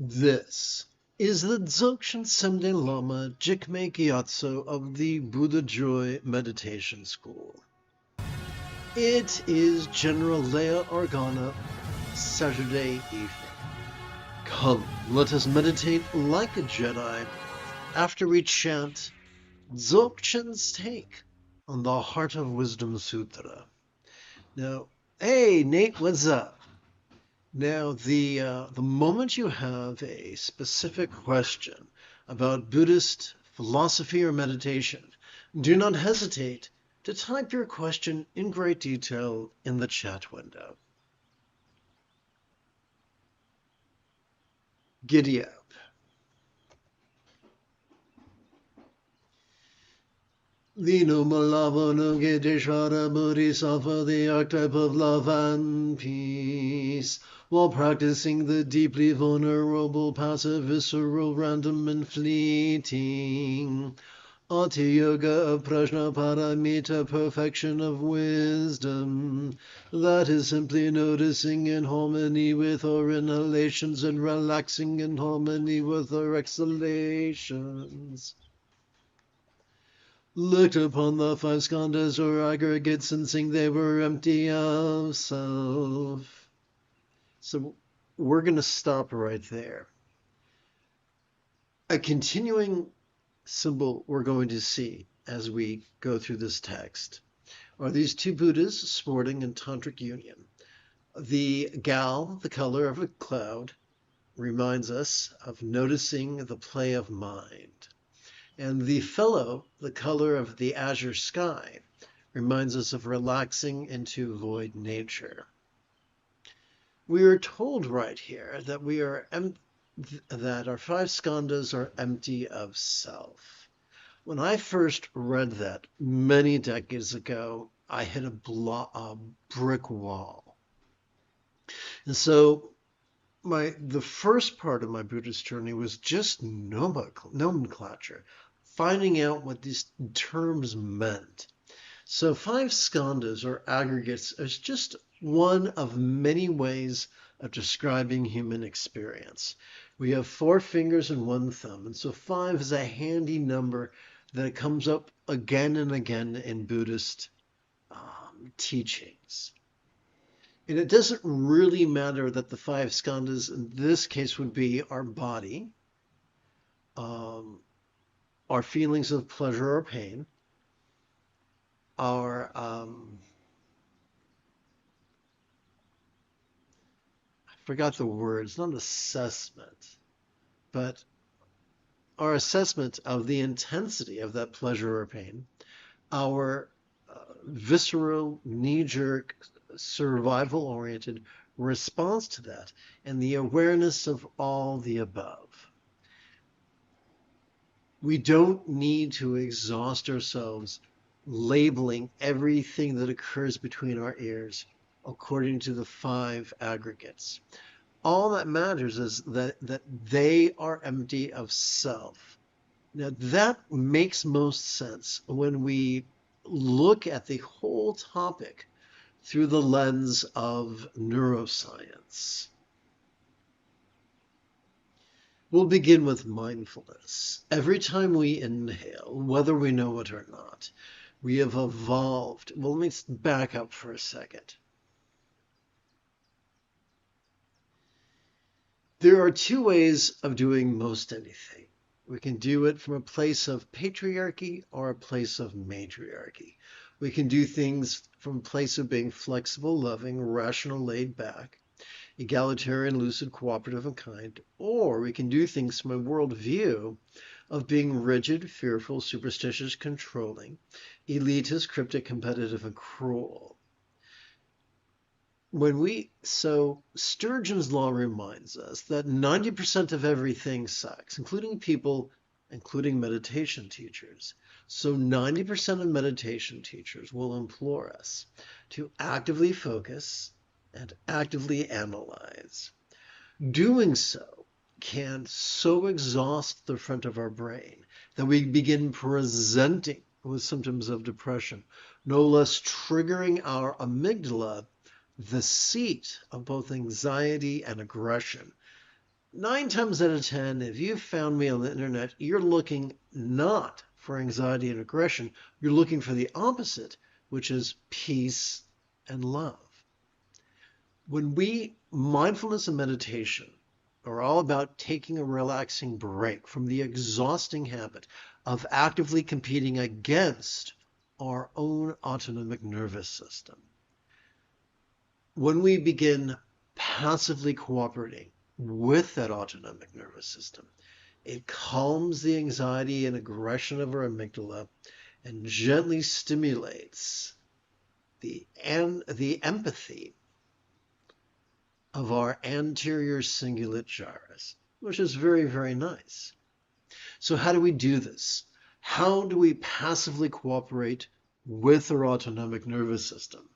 This is the Dzogchen Semde Lama Jigme Gyatso of the Buddha Joy Meditation School. It is General Leia Organa, Saturday evening. Come, let us meditate like a Jedi after we chant Dzogchen's take on the Heart of Wisdom Sutra. Now, hey Nate, what's up? Now, the moment you have a specific question about Buddhist philosophy or meditation, do not hesitate to type your question in great detail in the chat window. Giddy up. The Numalava Gedeshvara Bodhisattva, the archetype of love and peace, while practicing the deeply vulnerable, passive, visceral, random, and fleeting Ati Yoga of Prajna Paramita, perfection of wisdom. That is simply noticing in harmony with our inhalations and relaxing in harmony with our exhalations. Looked upon the five skandhas or aggregates, sensing they were empty of self. So we're going to stop right there. A continuing symbol we're going to see as we go through this text are these two Buddhas sporting in tantric union. The gal, the color of a cloud, reminds us of noticing the play of mind. And the fellow, the color of the azure sky, reminds us of relaxing into void nature. We are told right here that that our five skandhas are empty of self. When I first read that many decades ago, I hit a brick wall. And so the first part of my Buddhist journey was just nomenclature, finding out what these terms meant. So five skandhas or aggregates is just one of many ways of describing human experience. We have 4 fingers and 1 thumb, and so 5 is a handy number that comes up again and again in Buddhist teachings. And it doesn't really matter that the 5 skandhas in this case would be our body, our feelings of pleasure or pain, our I forgot the word, it's not assessment, but our assessment of the intensity of that pleasure or pain, our visceral, knee-jerk, survival-oriented response to that, and the awareness of all the above. We don't need to exhaust ourselves labeling everything that occurs between our ears according to the 5 aggregates. All that matters is that they are empty of self. Now that makes most sense when we look at the whole topic through the lens of neuroscience. We'll begin with mindfulness. Every time we inhale, whether we know it or not, we have evolved. Well, let me back up for a second. There are 2 ways of doing most anything. We can do it from a place of patriarchy or a place of matriarchy. We can do things from a place of being flexible, loving, rational, laid back, egalitarian, lucid, cooperative, and kind, or we can do things from a worldview of being rigid, fearful, superstitious, controlling, elitist, cryptic, competitive, and cruel. So Sturgeon's law reminds us that 90% of everything sucks, including people, including meditation teachers. So 90% of meditation teachers will implore us to actively focus and actively analyze. Doing so can so exhaust the front of our brain that we begin presenting with symptoms of depression, no less triggering our amygdala, the seat of both anxiety and aggression. 9 times out of 10, if you found me on the internet, you're looking not for anxiety and aggression. You're looking for the opposite, which is peace and love. When mindfulness and meditation are all about taking a relaxing break from the exhausting habit of actively competing against our own autonomic nervous system. When we begin passively cooperating with that autonomic nervous system, it calms the anxiety and aggression of our amygdala and gently stimulates the empathy of our anterior cingulate gyrus, which is very, very nice. So how do we do this? How do we passively cooperate with our autonomic nervous system?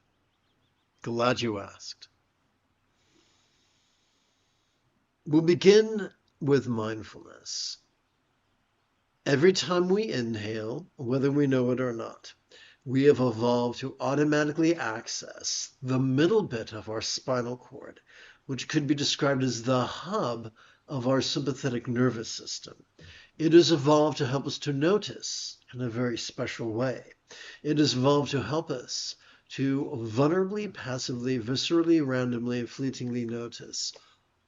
Glad you asked. We'll begin with mindfulness. Every time we inhale, whether we know it or not, we have evolved to automatically access the middle bit of our spinal cord, which could be described as the hub of our sympathetic nervous system. It has evolved to help us to notice in a very special way. It has evolved to help us to vulnerably, passively, viscerally, randomly, and fleetingly notice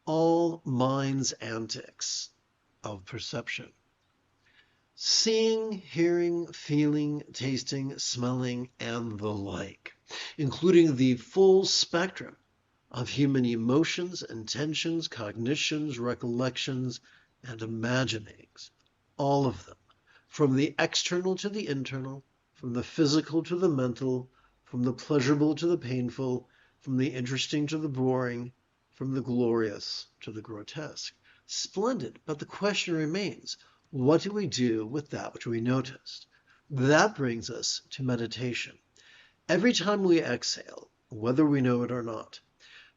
all mind's antics of perception. Seeing, hearing, feeling, tasting, smelling, and the like, including the full spectrum of human emotions, intentions, cognitions, recollections, and imaginings. All of them, from the external to the internal, from the physical to the mental, from the pleasurable to the painful, from the interesting to the boring, from the glorious to the grotesque. Splendid, but the question remains, what do we do with that which we noticed? That brings us to meditation. Every time we exhale, whether we know it or not,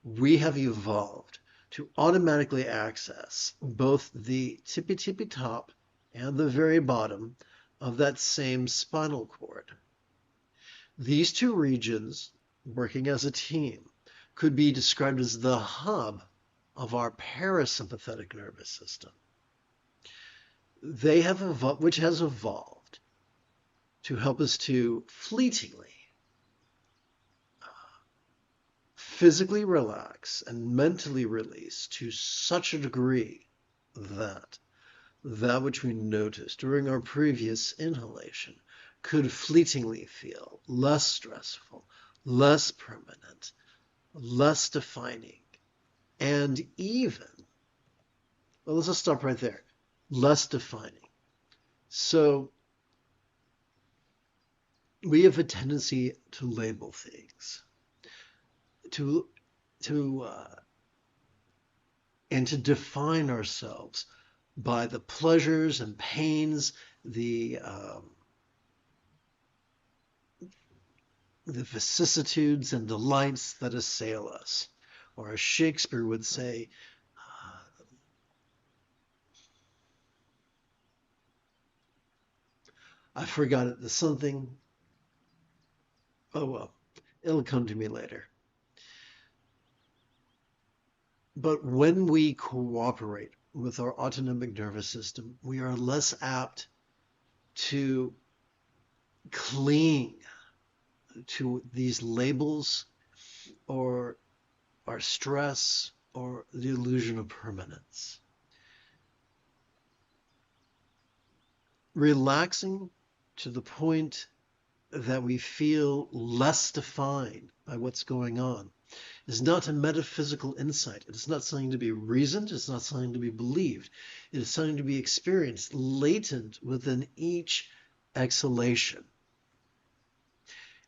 we have evolved to automatically access both the tippy top and the very bottom of that same spinal cord. These two regions, working as a team, could be described as the hub of our parasympathetic nervous system. They have evolved, which has evolved to help us to fleetingly physically relax and mentally release to such a degree that that which we noticed during our previous inhalation could fleetingly feel less stressful, less permanent, less defining, and even, well, let's just stop right there, less defining. So we have a tendency to label things, and to define ourselves by the pleasures and pains, the vicissitudes and delights that assail us. Or as Shakespeare would say, I forgot it, there's something, oh well, it'll come to me later. But when we cooperate with our autonomic nervous system, we are less apt to cling to these labels or our stress or the illusion of permanence. Relaxing to the point that we feel less defined by what's going on is not a metaphysical insight. It is not something to be reasoned. It's not something to be believed. It is something to be experienced latent within each exhalation.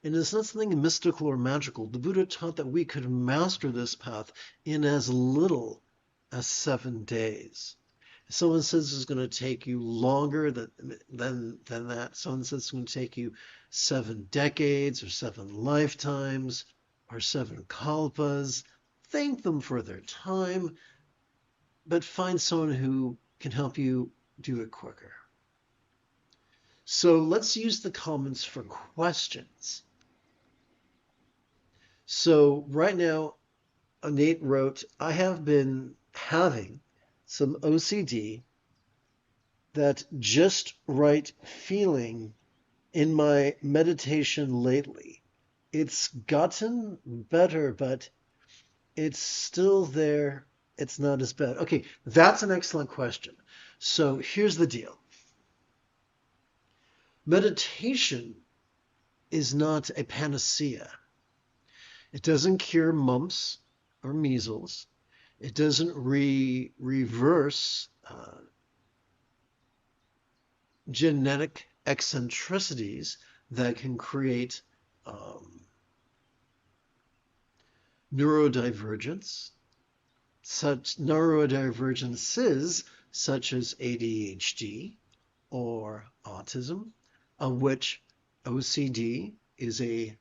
And it's not something mystical or magical. The Buddha taught that we could master this path in as little as 7 days. If someone says it's going to take you longer than that, someone says it's going to take you 7 decades or 7 lifetimes or 7 kalpas, thank them for their time, but find someone who can help you do it quicker. So let's use the comments for questions. So right now, Nate wrote, I have been having some OCD, that just right feeling in my meditation lately. It's gotten better, but it's still there. It's not as bad. Okay, that's an excellent question. So here's the deal. Meditation is not a panacea. It doesn't cure mumps or measles. It doesn't reverse genetic eccentricities that can create neurodivergence, such neurodivergences such as ADHD or autism, of which OCD is a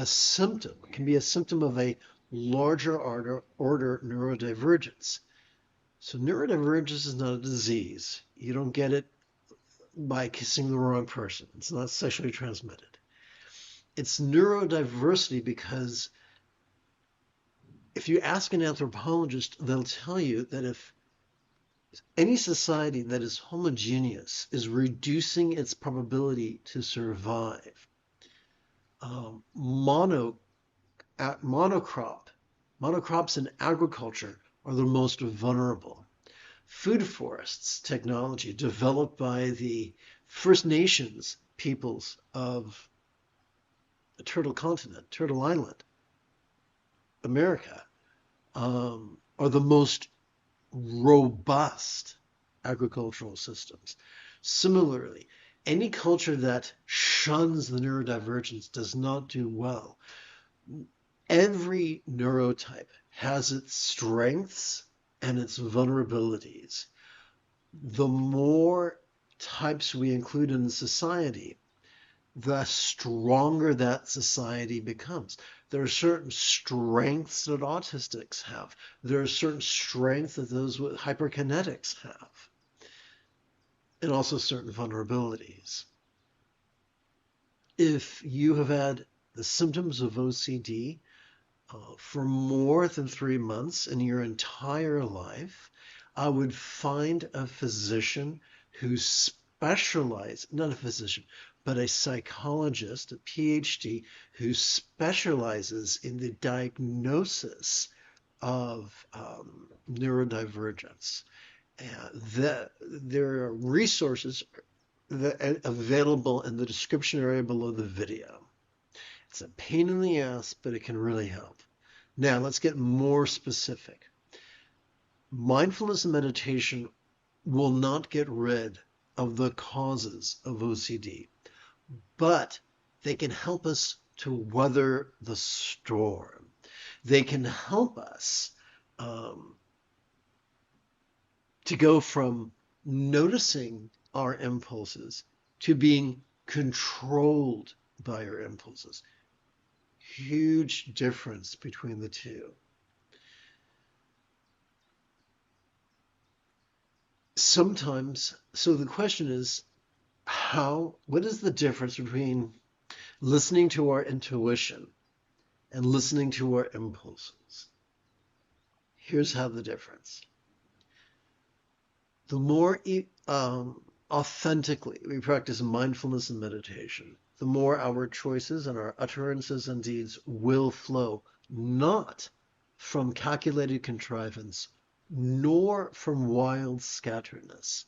symptom, can be a symptom of a larger order neurodivergence. So neurodivergence is not a disease. You don't get it by kissing the wrong person. It's not sexually transmitted. It's neurodiversity because if you ask an anthropologist, they'll tell you that if any society that is homogeneous is reducing its probability to survive, monocrops in agriculture are the most vulnerable. Food forests technology developed by the First Nations peoples of the Turtle Continent, Turtle Island, America, are the most robust agricultural systems. Similarly, any culture that shuns the neurodivergence does not do well. Every neurotype has its strengths and its vulnerabilities. The more types we include in society, the stronger that society becomes. There are certain strengths that autistics have. There are certain strengths that those with hyperkinetics have. And also certain vulnerabilities. If you have had the symptoms of OCD for more than 3 months in your entire life, I would find a physician who specializes, not a physician, but a psychologist, a PhD, who specializes in the diagnosis of neurodivergence. There are resources available in the description area below the video. It's a pain in the ass, but it can really help. Now, let's get more specific. Mindfulness and meditation will not get rid of the causes of OCD, but they can help us to weather the storm. They can help us to go from noticing our impulses to being controlled by our impulses. Huge difference between the two. Sometimes, so the question is, what is the difference between listening to our intuition and listening to our impulses? Here's how the difference. The more authentically we practice mindfulness and meditation, the more our choices and our utterances and deeds will flow, not from calculated contrivance, nor from wild scatteredness,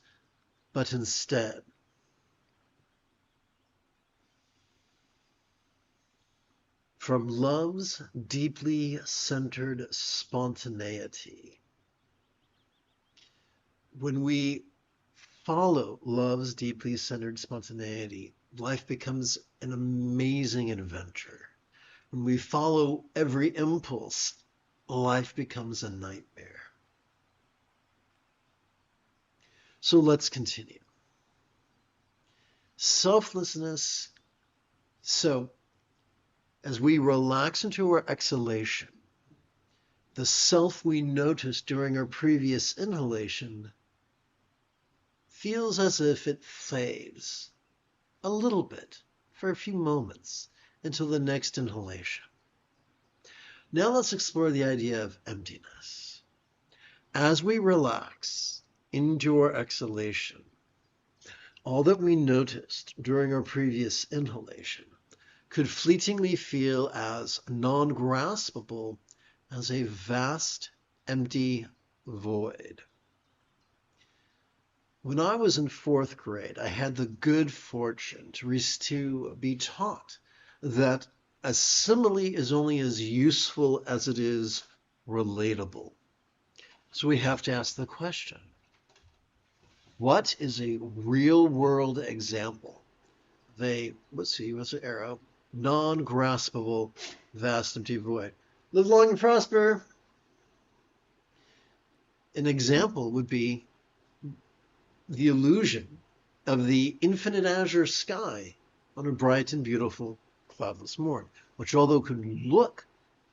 but instead from love's deeply centered spontaneity. When we follow love's deeply centered spontaneity, life becomes an amazing adventure. When we follow every impulse, life becomes a nightmare. So let's continue. Selflessness. So as we relax into our exhalation, the self we noticed during our previous inhalation feels as if it fades a little bit for a few moments until the next inhalation. Now let's explore the idea of emptiness. As we relax into our exhalation, all that we noticed during our previous inhalation could fleetingly feel as non-graspable as a vast, empty void. When I was in 4th grade, I had the good fortune to be taught that a simile is only as useful as it is relatable. So we have to ask the question, what is a real-world example of a, let's see, what's the arrow? Non-graspable, vast, empty void. Live long and prosper. An example would be the illusion of the infinite azure sky on a bright and beautiful cloudless morn, which although could look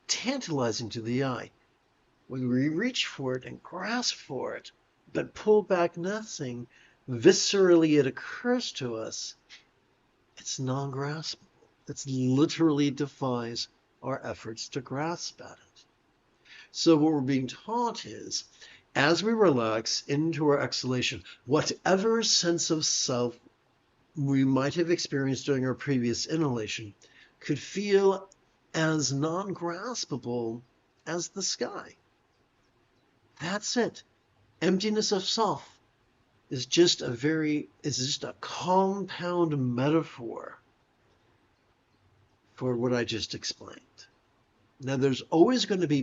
tantalizing to the eye, when we reach for it and grasp for it, but pull back nothing, viscerally it occurs to us, it's non-graspable. It literally defies our efforts to grasp at it. So what we're being taught is, as we relax into our exhalation, whatever sense of self we might have experienced during our previous inhalation could feel as non-graspable as the sky. That's it. Emptiness of self is just a compound metaphor for what I just explained. Now, there's always going to be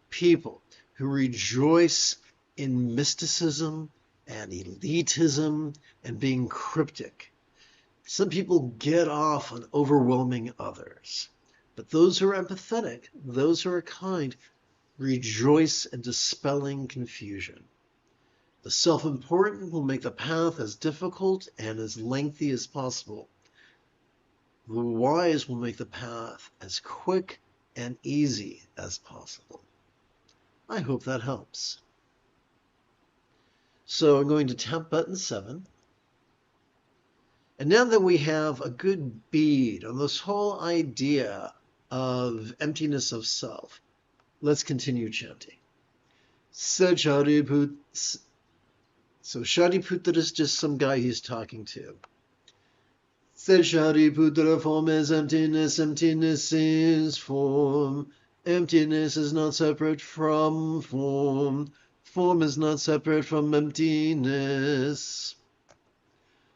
people who rejoice in mysticism and elitism and being cryptic. Some people get off on overwhelming others. But those who are empathetic, those who are kind, rejoice in dispelling confusion. The self-important will make the path as difficult and as lengthy as possible. The wise will make the path as quick and easy as possible. I hope that helps. So I'm going to tap button 7. And now that we have a good bead on this whole idea of emptiness of self, let's continue chanting. So Shariputra is just some guy he's talking to. Said Shariputra, form is emptiness, emptiness is form. Emptiness is not separate from form. Form is not separate from emptiness.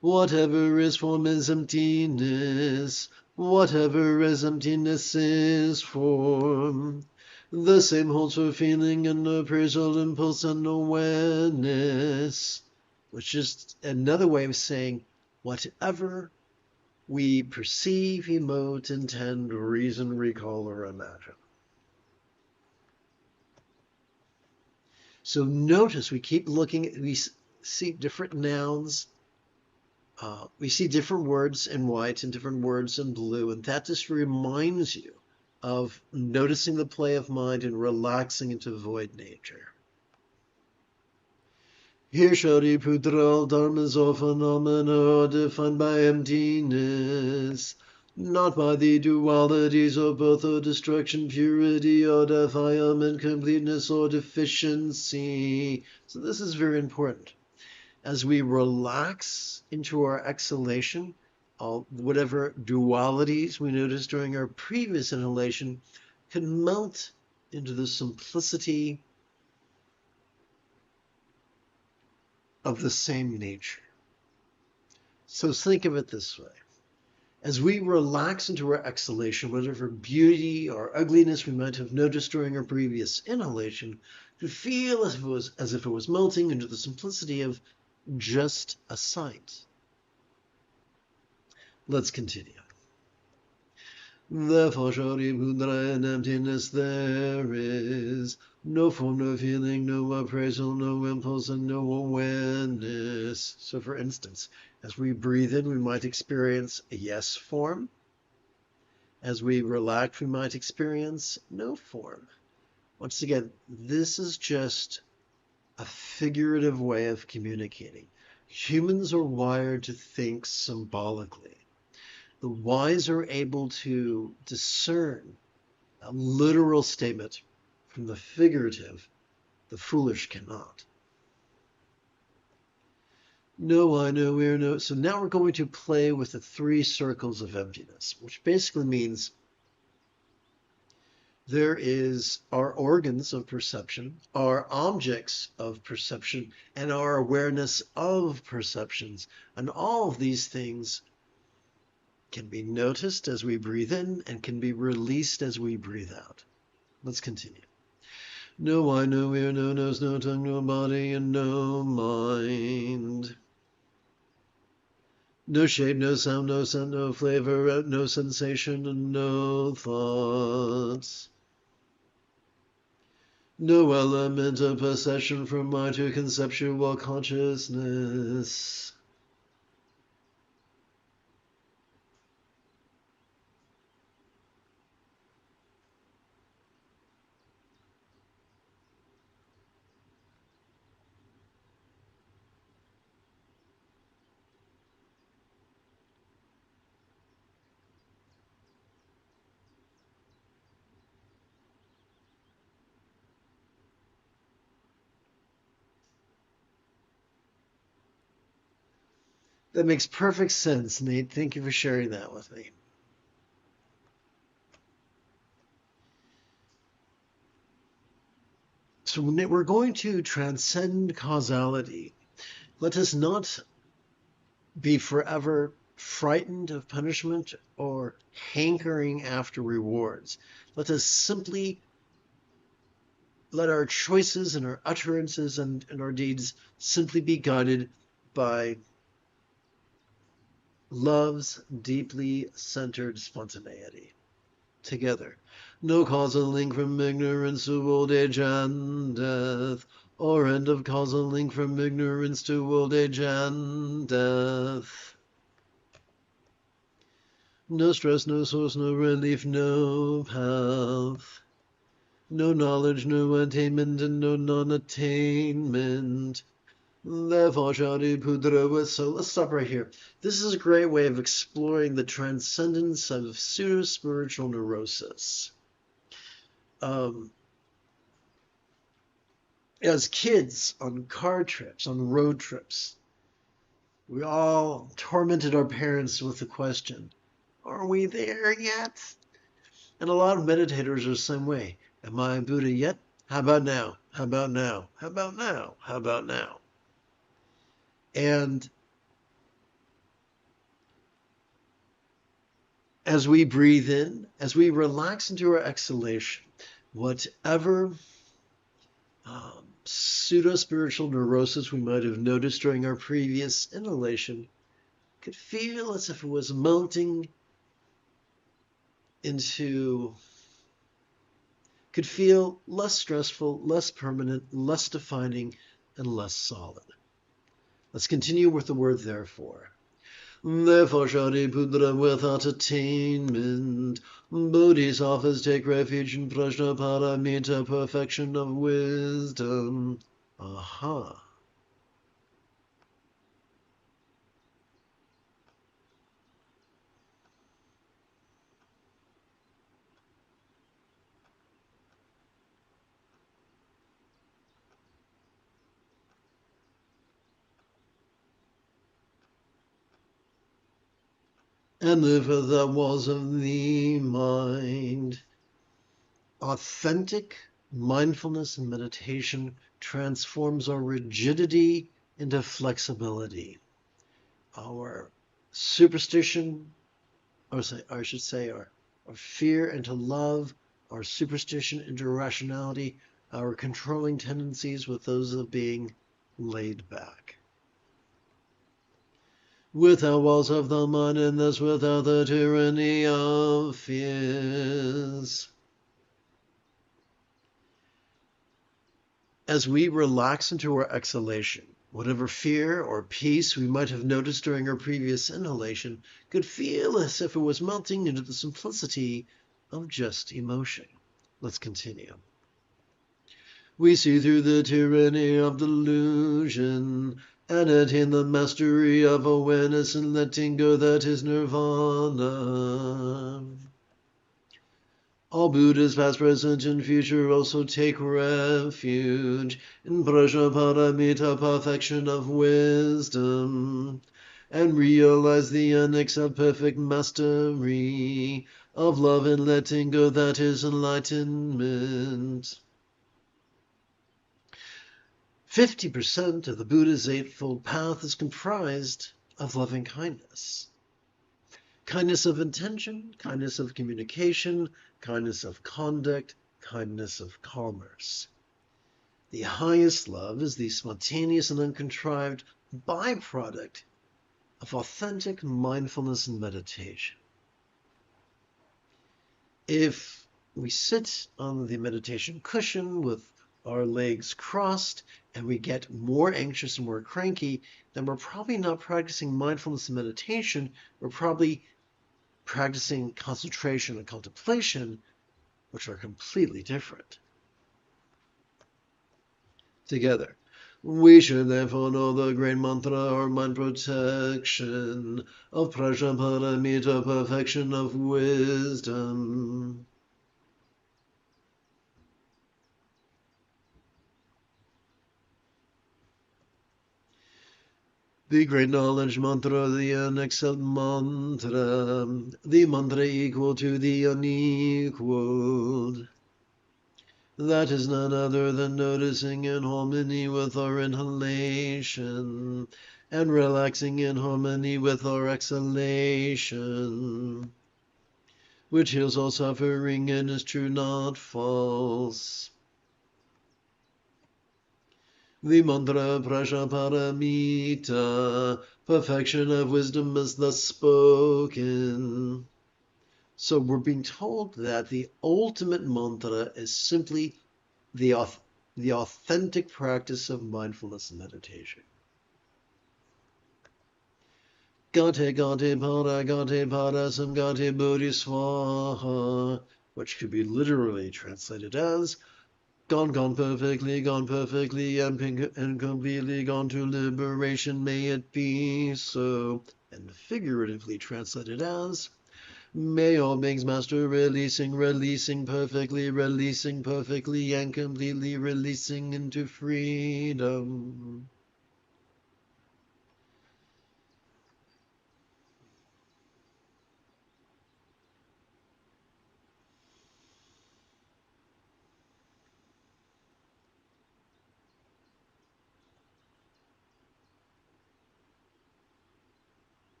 Whatever is form is emptiness. Whatever is emptiness is form. The same holds for feeling and appraisal, impulse and awareness, which is another way of saying whatever we perceive, emote, intend, reason, recall, or imagine. So notice we keep looking, we see different nouns, we see different words in white and different words in blue, and that just reminds you of noticing the play of mind and relaxing into void nature. Here, Shariputra, all dharmas or phenomena are defined by emptiness, not by the dualities of birth or destruction, purity or defilement, completeness or deficiency. So this is very important. As we relax into our exhalation, whatever dualities we noticed during our previous inhalation can melt into the simplicity of the same nature. So think of it this way. As we relax into our exhalation, whatever beauty or ugliness we might have noticed during our previous inhalation could feel as if it was melting into the simplicity of just a sight. Let's continue. Therefore, Shariputra, in emptiness there is no form, no feeling, no appraisal, no impulse, and no awareness. So for instance, as we breathe in, we might experience a yes form. As we relax, we might experience no form. Once again, this is just a figurative way of communicating. Humans are wired to think symbolically. The wise are able to discern a literal statement from the figurative The foolish cannot. No, I know, we're no. So now we're going to play with the 3 circles of emptiness, which basically means there is our organs of perception, our objects of perception, and our awareness of perceptions. And all of these things can be noticed as we breathe in and can be released as we breathe out. Let's continue. No eye, no ear, no nose, no tongue, no body, and no mind. No shape, no sound, no scent, no flavor, no sensation, and no thoughts. No element of possession from mind to conceptual consciousness. That makes perfect sense, Nate. Thank you for sharing that with me. So we're going to transcend causality. Let us not be forever frightened of punishment or hankering after rewards. Let us simply let our choices and our utterances and our deeds simply be guided by love's deeply centered spontaneity. Together. No causal link from ignorance to old age and death, or end of causal link from ignorance to old age and death. No stress, no source, no relief, no path. No knowledge, no attainment, and no non-attainment. Therefore, so let's stop right here. This is a great way of exploring the transcendence of pseudo-spiritual neurosis. As kids on car trips, on road trips, we all tormented our parents with the question, are we there yet? And a lot of meditators are the same way. Am I Buddha yet? How about now? How about now? How about now? How about now? And as we breathe in, as we relax into our exhalation, whatever pseudo-spiritual neurosis we might have noticed during our previous inhalation could feel as if it was melting into, could feel less stressful, less permanent, less defining, and less solid. Let's continue with the word therefore. Therefore, Shariputra, without attainment, Bodhisattvas take refuge in Prajnaparamita, perfection of wisdom. Aha. And if that was of the mind, authentic mindfulness and meditation transforms our rigidity into flexibility, our superstition, or I should say our fear into love, our superstition into rationality, our controlling tendencies with those of being laid back. Without walls of the mind, and thus without the tyranny of fears. As we relax into our exhalation, whatever fear or peace we might have noticed during our previous inhalation could feel as if it was melting into the simplicity of just emotion. Let's continue. We see through the tyranny of delusion and attain the mastery of awareness and letting go that is nirvana. All Buddhas, past, present, and future, also take refuge in Prajnaparamita, perfection of wisdom, and realize the unexcept perfect mastery of love and letting go, that is enlightenment. 50% of the Buddha's Eightfold Path is comprised of loving kindness. Kindness of intention, kindness of communication, kindness of conduct, kindness of commerce. The highest love is the spontaneous and uncontrived byproduct of authentic mindfulness and meditation. If we sit on the meditation cushion with our legs crossed and we get more anxious and more cranky, then we're probably not practicing mindfulness and meditation. We're probably practicing concentration and contemplation, which are completely different. Together. We should therefore know the great mantra or mind protection of Prajnaparamita, perfection of wisdom. The great knowledge mantra, the unexcelled mantra, the mantra equal to the unequaled. That is none other than noticing in harmony with our inhalation and relaxing in harmony with our exhalation, which heals all suffering and is true, not false. The mantra Prajnaparamita, perfection of wisdom, is thus spoken. So we're being told that the ultimate mantra is simply the authentic practice of mindfulness and meditation. Gate gate para samgate bodhisvaha, which could be literally translated as gone perfectly, and completely gone to liberation, may it be so, and figuratively translated as may all beings master releasing perfectly, and completely releasing into freedom.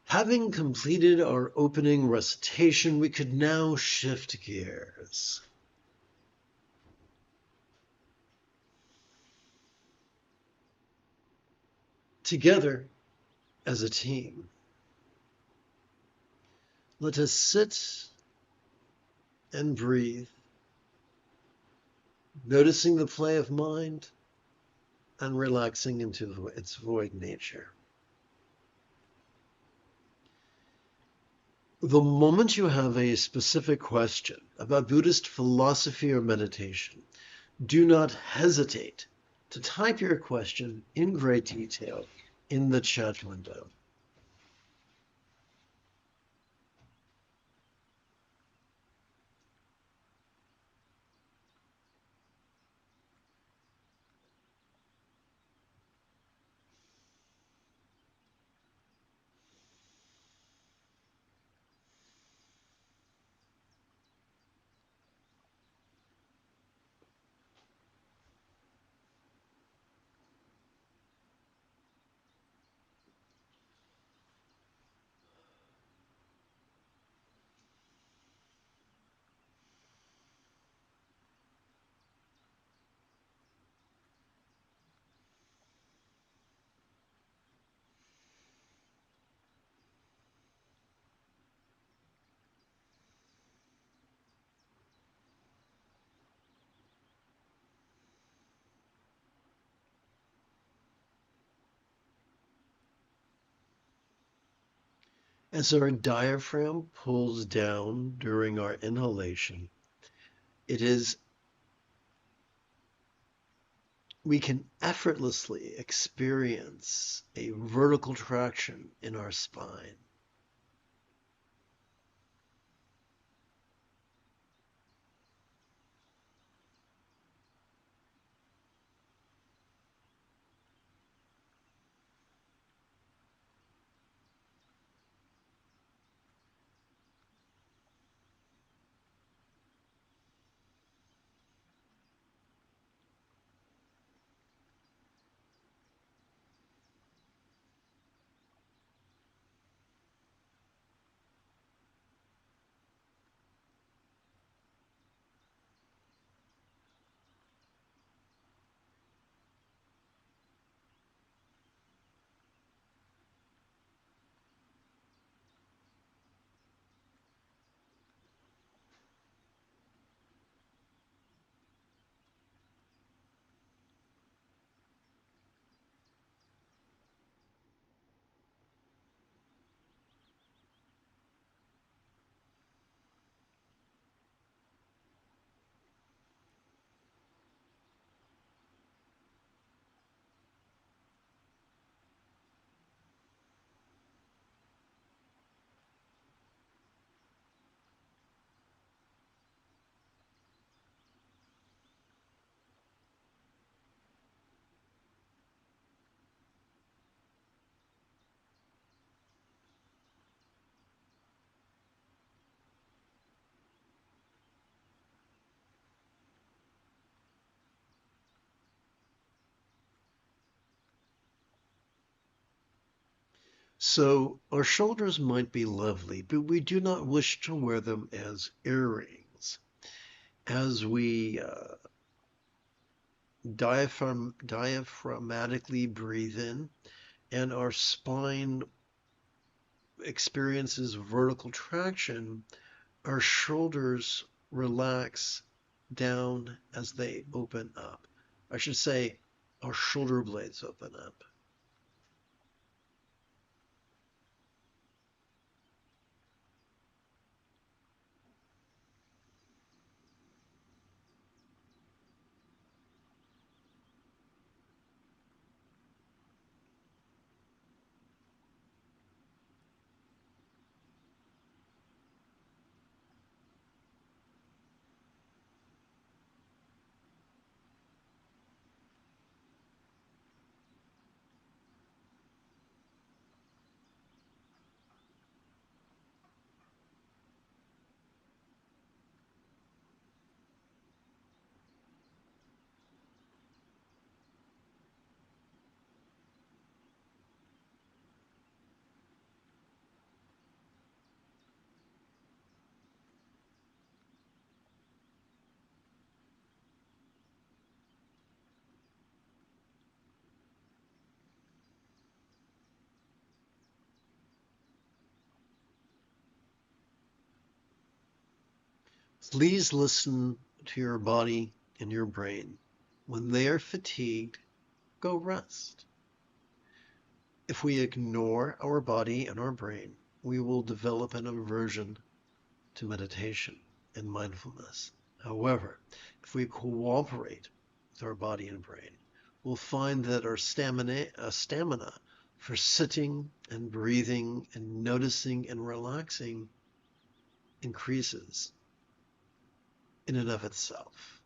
Having completed our opening recitation, we could now shift gears. Together, as a team, let us sit and breathe, noticing the play of mind and relaxing into its void nature. The moment you have a specific question about Buddhist philosophy or meditation, do not hesitate to type your question in great detail in the chat window. As our diaphragm pulls down during our inhalation, it is we can effortlessly experience a vertical traction in our spine. So our shoulders might be lovely, but we do not wish to wear them as earrings. As we diaphragmatically breathe in and our spine experiences vertical traction, our shoulders relax down as they open up. I should say our shoulder blades open up. Please listen to your body and your brain. When they are fatigued, go rest. If we ignore our body and our brain, we will develop an aversion to meditation and mindfulness. However, if we cooperate with our body and brain, we'll find that our stamina for sitting and breathing and noticing and relaxing increases in and of itself.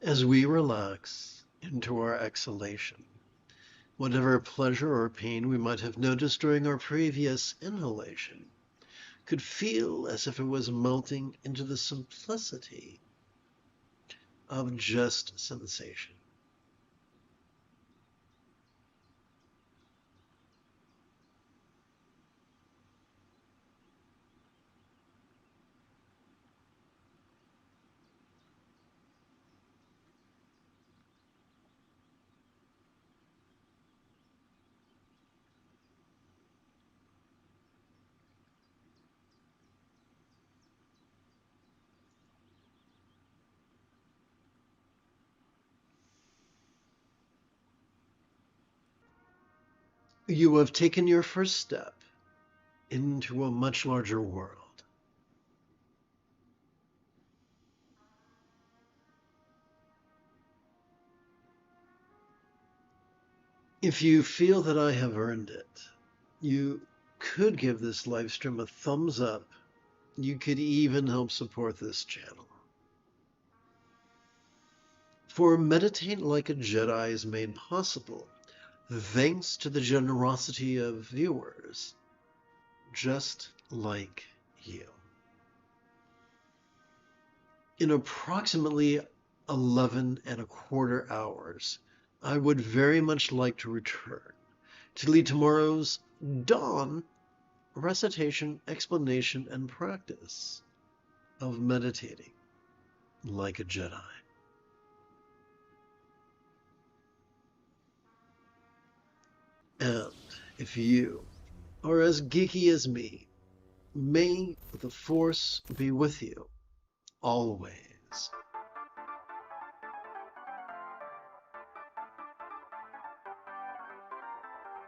As we relax into our exhalation, whatever pleasure or pain we might have noticed during our previous inhalation could feel as if it was melting into the simplicity of just sensation. You have taken your first step into a much larger world. If you feel that I have earned it, you could give this live stream a thumbs up. You could even help support this channel. For Meditate Like a Jedi is made possible thanks to the generosity of viewers just like you. In approximately 11 1/4 hours, I would very much like to return to lead tomorrow's dawn recitation, explanation, and practice of meditating like a Jedi. And if you are as geeky as me, may the Force be with you always.